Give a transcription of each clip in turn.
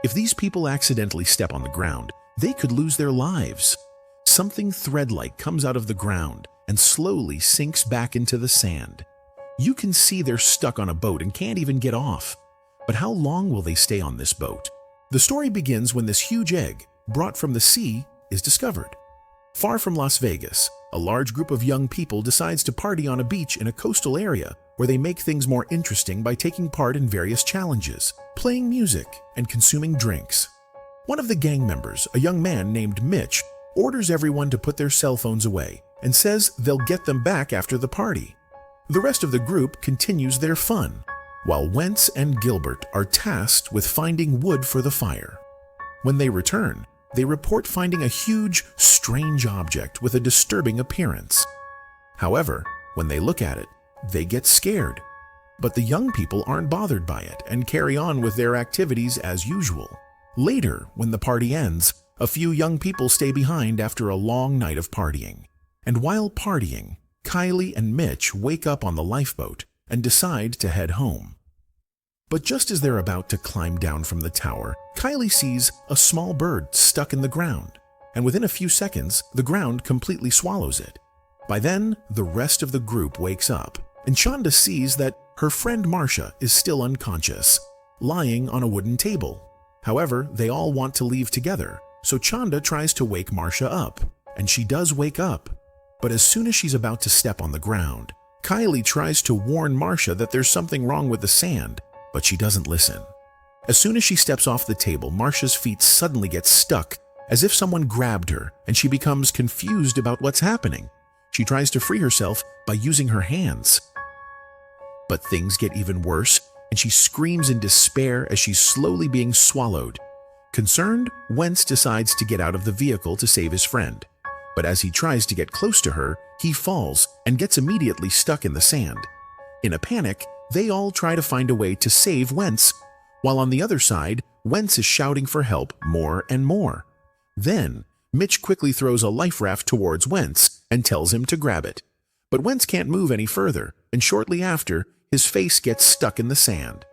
If these people accidentally step on the ground, they could lose their lives. Something thread-like comes out of the ground and slowly sinks back into the sand. You can see they're stuck on a boat and can't even get off. But how long will they stay on this boat? The story begins when this huge egg, brought from the sea, is discovered. Far from Las Vegas, a large group of young people decides to party on a beach in a coastal area where they make things more interesting by taking part in various challenges, playing music, and consuming drinks. One of the gang members, a young man named Mitch, orders everyone to put their cell phones away and says they'll get them back after the party. The rest of the group continues their fun, while Wentz and Gilbert are tasked with finding wood for the fire. When they return, they report finding a huge, strange object with a disturbing appearance. However, when they look at it, they get scared. But the young people aren't bothered by it and carry on with their activities as usual. Later, when the party ends, a few young people stay behind after a long night of partying. And while partying, Kylie and Mitch wake up on the lifeboat and decide to head home. But just as they're about to climb down from the tower, Kylie sees a small bird stuck in the ground, and within a few seconds, the ground completely swallows it. By then, the rest of the group wakes up, and Chanda sees that her friend Marcia is still unconscious, lying on a wooden table. However, they all want to leave together, so Chanda tries to wake Marcia up, and she does wake up. But as soon as she's about to step on the ground, Kylie tries to warn Marcia that there's something wrong with the sand, but she doesn't listen. As soon as she steps off the table, Marcia's feet suddenly get stuck, as if someone grabbed her, and she becomes confused about what's happening. She tries to free herself by using her hands. But things get even worse, and she screams in despair as she's slowly being swallowed. Concerned, Wentz decides to get out of the vehicle to save his friend. But as he tries to get close to her, he falls and gets immediately stuck in the sand. In a panic, they all try to find a way to save Wentz, while on the other side, Wentz is shouting for help more and more. Then, Mitch quickly throws a life raft towards Wentz and tells him to grab it. But Wentz can't move any further, and shortly after, his face gets stuck in the sand.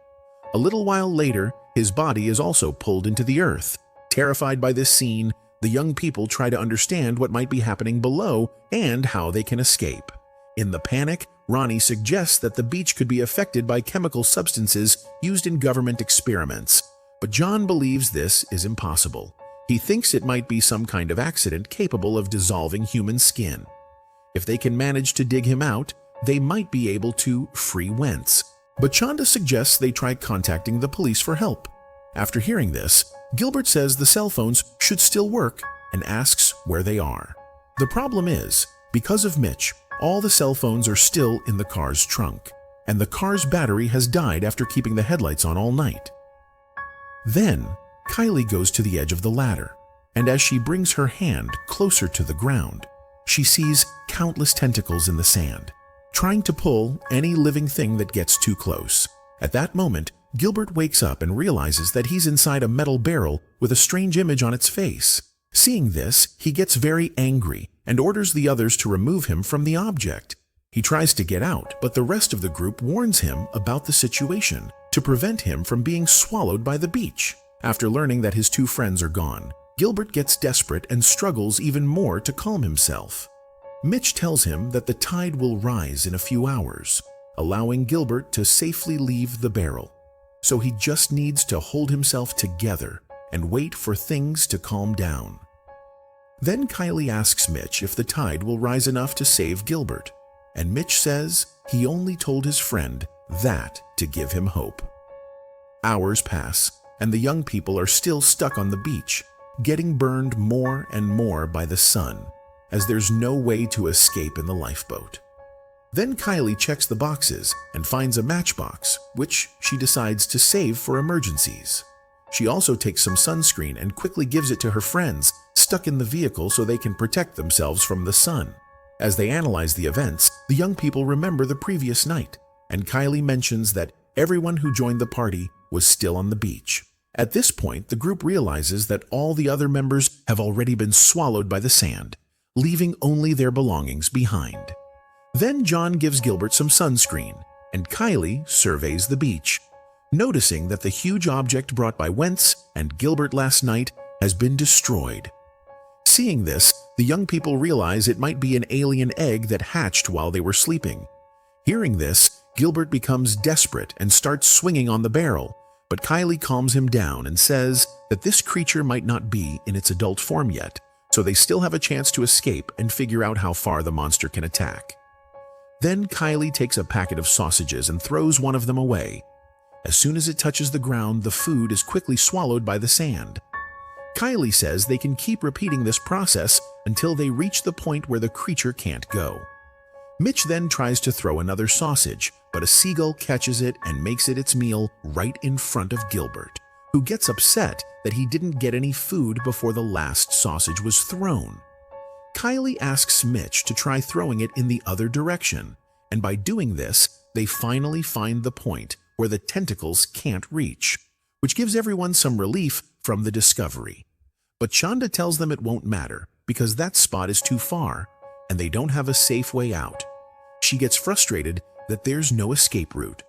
A little while later, his body is also pulled into the earth. Terrified by this scene, the young people try to understand what might be happening below and how they can escape. In the panic, Ronnie suggests that the beach could be affected by chemical substances used in government experiments, but John believes this is impossible. He thinks it might be some kind of accident capable of dissolving human skin. If they can manage to dig him out, they might be able to free Wentz. But Chanda suggests they try contacting the police for help. After hearing this, Gilbert says the cell phones should still work and asks where they are. The problem is, because of Mitch, all the cell phones are still in the car's trunk, and the car's battery has died after keeping the headlights on all night. Then, Kylie goes to the edge of the ladder, and as she brings her hand closer to the ground, she sees countless tentacles in the sand, trying to pull any living thing that gets too close. At that moment, Gilbert wakes up and realizes that he's inside a metal barrel with a strange image on its face. Seeing this, he gets very angry and orders the others to remove him from the object. He tries to get out, but the rest of the group warns him about the situation to prevent him from being swallowed by the beach. After learning that his two friends are gone, Gilbert gets desperate and struggles even more to calm himself. Mitch tells him that the tide will rise in a few hours, allowing Gilbert to safely leave the barrel. So he just needs to hold himself together and wait for things to calm down. Then Kylie asks Mitch if the tide will rise enough to save Gilbert, and Mitch says he only told his friend that to give him hope. Hours pass, and the young people are still stuck on the beach, getting burned more and more by the sun, as there's no way to escape in the lifeboat. Then Kylie checks the boxes and finds a matchbox, which she decides to save for emergencies. She also takes some sunscreen and quickly gives it to her friends stuck in the vehicle so they can protect themselves from the sun. As they analyze the events, the young people remember the previous night, and Kylie mentions that everyone who joined the party was still on the beach. At this point, the group realizes that all the other members have already been swallowed by the sand, leaving only their belongings behind. Then John gives Gilbert some sunscreen, and Kylie surveys the beach. noticing that the huge object brought by Wentz and Gilbert last night has been destroyed. Seeing this, the young people realize it might be an alien egg that hatched while they were sleeping. Hearing this, Gilbert becomes desperate and starts swinging on the barrel, but Kylie calms him down and says that this creature might not be in its adult form yet, so they still have a chance to escape and figure out how far the monster can attack. Then Kylie takes a packet of sausages and throws one of them away. As soon as it touches the ground, the food is quickly swallowed by the sand. Kylie says they can keep repeating this process until they reach the point where the creature can't go. Mitch then tries to throw another sausage, but a seagull catches it and makes it its meal right in front of Gilbert, who gets upset that he didn't get any food before the last sausage was thrown. Kylie asks Mitch to try throwing it in the other direction, and by doing this, they finally find the point where the tentacles can't reach, which gives everyone some relief from the discovery. But Chanda tells them it won't matter because that spot is too far, and they don't have a safe way out. She gets frustrated that there's no escape route.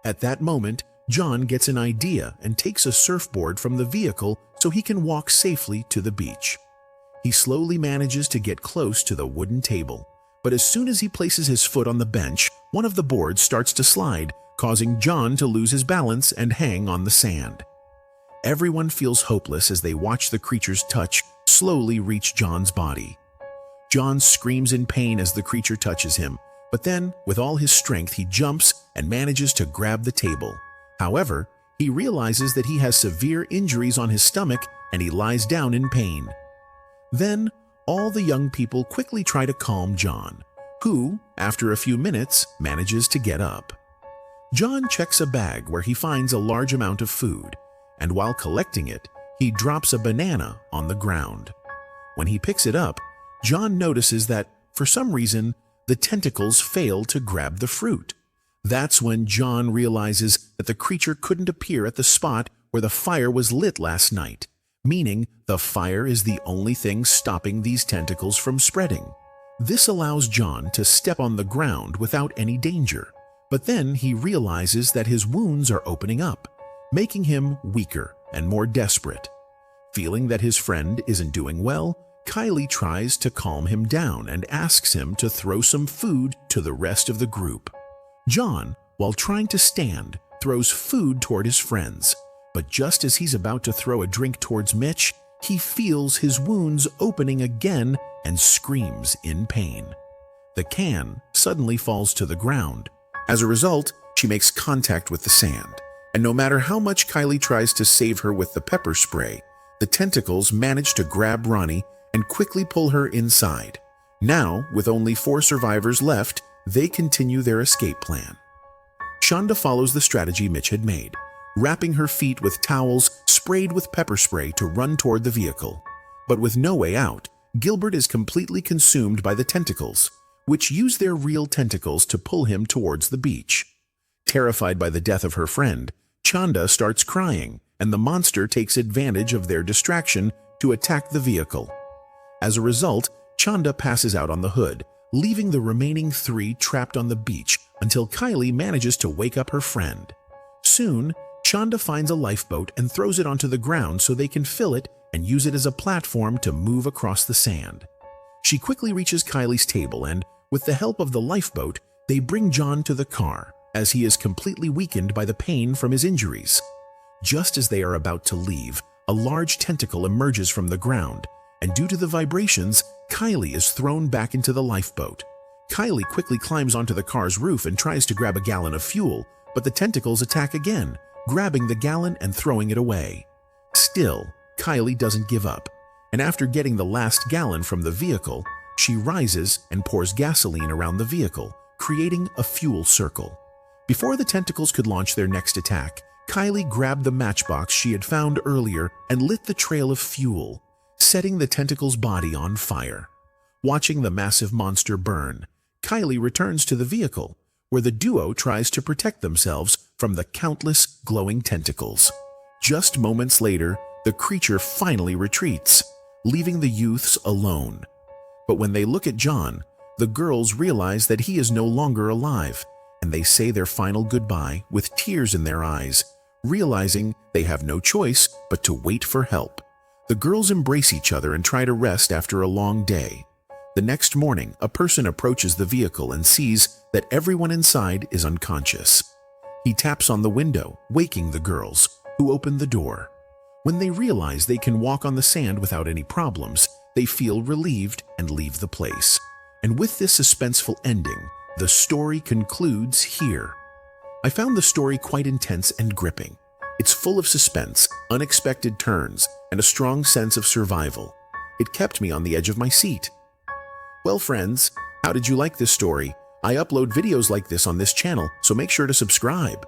At that moment, John gets an idea and takes a surfboard from the vehicle so he can walk safely to the beach. He slowly manages to get close to the wooden table, but as soon as he places his foot on the bench, one of the boards starts to slide, causing John to lose his balance and hang on the sand. Everyone feels hopeless as they watch the creature's touch slowly reach John's body. John screams in pain as the creature touches him, but then, with all his strength, he jumps and manages to grab the table. However, he realizes that he has severe injuries on his stomach and he lies down in pain. Then, all the young people quickly try to calm John, who, after a few minutes, manages to get up. John checks a bag where he finds a large amount of food, and while collecting it, he drops a banana on the ground. When he picks it up, John notices that, for some reason, the tentacles fail to grab the fruit. That's when John realizes that the creature couldn't appear at the spot where the fire was lit last night, meaning the fire is the only thing stopping these tentacles from spreading. This allows John to step on the ground without any danger, but then he realizes that his wounds are opening up, making him weaker and more desperate. Feeling that his friend isn't doing well, Kylie tries to calm him down and asks him to throw some food to the rest of the group. John, while trying to stand, throws food toward his friends, but just as he's about to throw a drink towards Mitch, he feels his wounds opening again and screams in pain. The can suddenly falls to the ground. As a result, she makes contact with the sand, and no matter how much Kylie tries to save her with the pepper spray, the tentacles manage to grab Ronnie and quickly pull her inside. Now, with only 4 survivors left, they continue their escape plan. Shonda follows the strategy Mitch had made, wrapping her feet with towels sprayed with pepper spray to run toward the vehicle. But with no way out, Gilbert is completely consumed by the tentacles, which use their real tentacles to pull him towards the beach. Terrified by the death of her friend, Chanda starts crying, and the monster takes advantage of their distraction to attack the vehicle. As a result, Chanda passes out on the hood, leaving the remaining 3 trapped on the beach until Kylie manages to wake up her friend. Soon, Chanda finds a lifeboat and throws it onto the ground so they can fill it and use it as a platform to move across the sand. She quickly reaches Kylie's table and, with the help of the lifeboat, they bring John to the car, as he is completely weakened by the pain from his injuries. Just as they are about to leave, a large tentacle emerges from the ground, and due to the vibrations, Kylie is thrown back into the lifeboat. Kylie quickly climbs onto the car's roof and tries to grab a gallon of fuel, but the tentacles attack again, grabbing the gallon and throwing it away. Still, Kylie doesn't give up, and after getting the last gallon from the vehicle, she rises and pours gasoline around the vehicle, creating a fuel circle. Before the tentacles could launch their next attack, Kylie grabbed the matchbox she had found earlier and lit the trail of fuel, setting the tentacle's body on fire. Watching the massive monster burn, Kylie returns to the vehicle, where the duo tries to protect themselves from the countless glowing tentacles. Just moments later, the creature finally retreats, leaving the youths alone. But when they look at John, the girls realize that he is no longer alive, and they say their final goodbye with tears in their eyes, realizing they have no choice but to wait for help. The girls embrace each other and try to rest after a long day. The next morning, a person approaches the vehicle and sees that everyone inside is unconscious. He taps on the window, waking the girls, who open the door. When they realize they can walk on the sand without any problems, they feel relieved and leave the place. And with this suspenseful ending, the story concludes here. I found the story quite intense and gripping. It's full of suspense, unexpected turns, and a strong sense of survival. It kept me on the edge of my seat. Well, friends, how did you like this story? I upload videos like this on this channel, so make sure to subscribe.